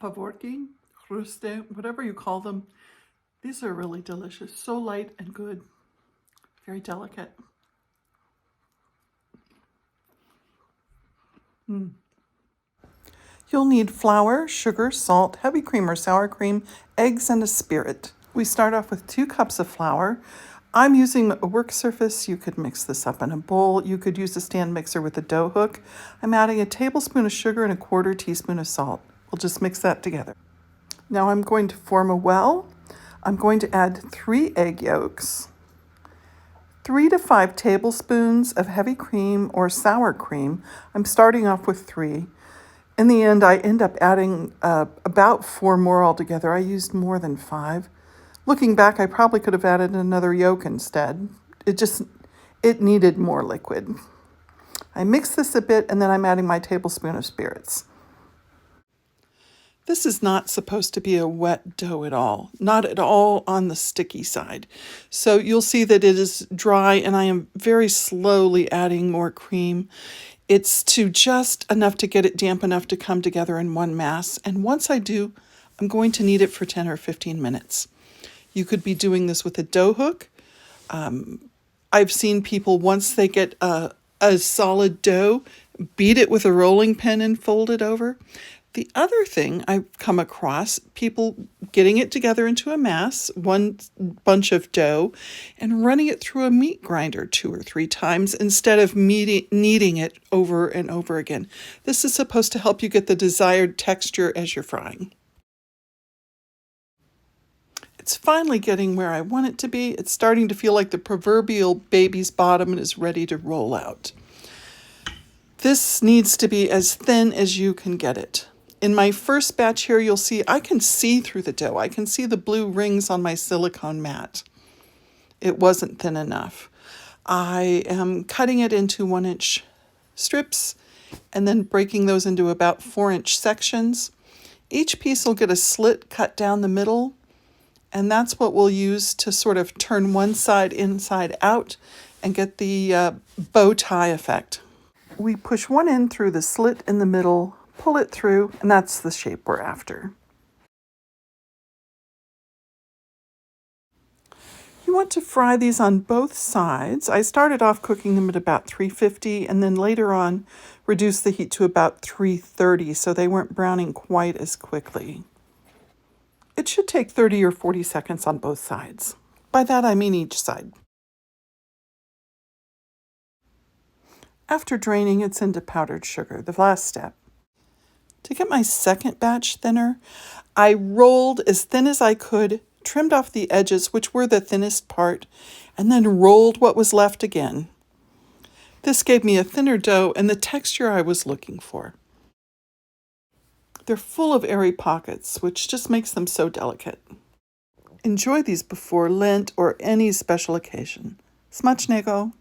Faworki, Chrusty, whatever you call them. These are really delicious. So light and good. Very delicate. You'll need flour, sugar, salt, heavy cream or sour cream, eggs, and a spirit. We start off with 2 cups of flour. I'm using a work surface. You could mix this up in a bowl. You could use a stand mixer with a dough hook. I'm adding a tablespoon of sugar and a 1/4 teaspoon of salt. We'll just mix that together. Now I'm going to form a well. I'm going to add 3 egg yolks, 3 to 5 tablespoons of heavy cream or sour cream. I'm starting off with 3. In the end, I end up adding about 4 more altogether. I used more than 5. Looking back, I probably could have added another yolk instead. It needed more liquid. I mix this a bit, and then I'm adding my tablespoon of spirits. This is not supposed to be a wet dough at all, not at all on the sticky side. So you'll see that it is dry, and I am very slowly adding more cream. It's to just enough to get it damp enough to come together in one mass. And once I do, I'm going to knead it for 10 or 15 minutes. You could be doing this with a dough hook. I've seen people, once they get a solid dough, beat it with a rolling pin and fold it over. The other thing I've come across, people getting it together into a mass, one bunch of dough, and running it through a meat grinder 2 or 3 times instead of kneading it over and over again. This is supposed to help you get the desired texture as you're frying. It's finally getting where I want it to be. It's starting to feel like the proverbial baby's bottom is ready to roll out. This needs to be as thin as you can get it. In my first batch here, you'll see I can see through the dough. I can see the blue rings on my silicone mat. It wasn't thin enough. I am cutting it into 1-inch strips and then breaking those into about 4-inch sections. Each piece will get a slit cut down the middle, and that's what we'll use to sort of turn one side inside out and get the bow tie effect. We push one end through the slit in the middle, pull it through, and that's the shape we're after. You want to fry these on both sides. I started off cooking them at about 350 and then later on reduced the heat to about 330 so they weren't browning quite as quickly. It should take 30 or 40 seconds on both sides. By that I mean each side. After draining, it's into powdered sugar, the last step. To get my second batch thinner, I rolled as thin as I could, trimmed off the edges, which were the thinnest part, and then rolled what was left again. This gave me a thinner dough and the texture I was looking for. They're full of airy pockets, which just makes them so delicate. Enjoy these before Lent or any special occasion. Smacznego!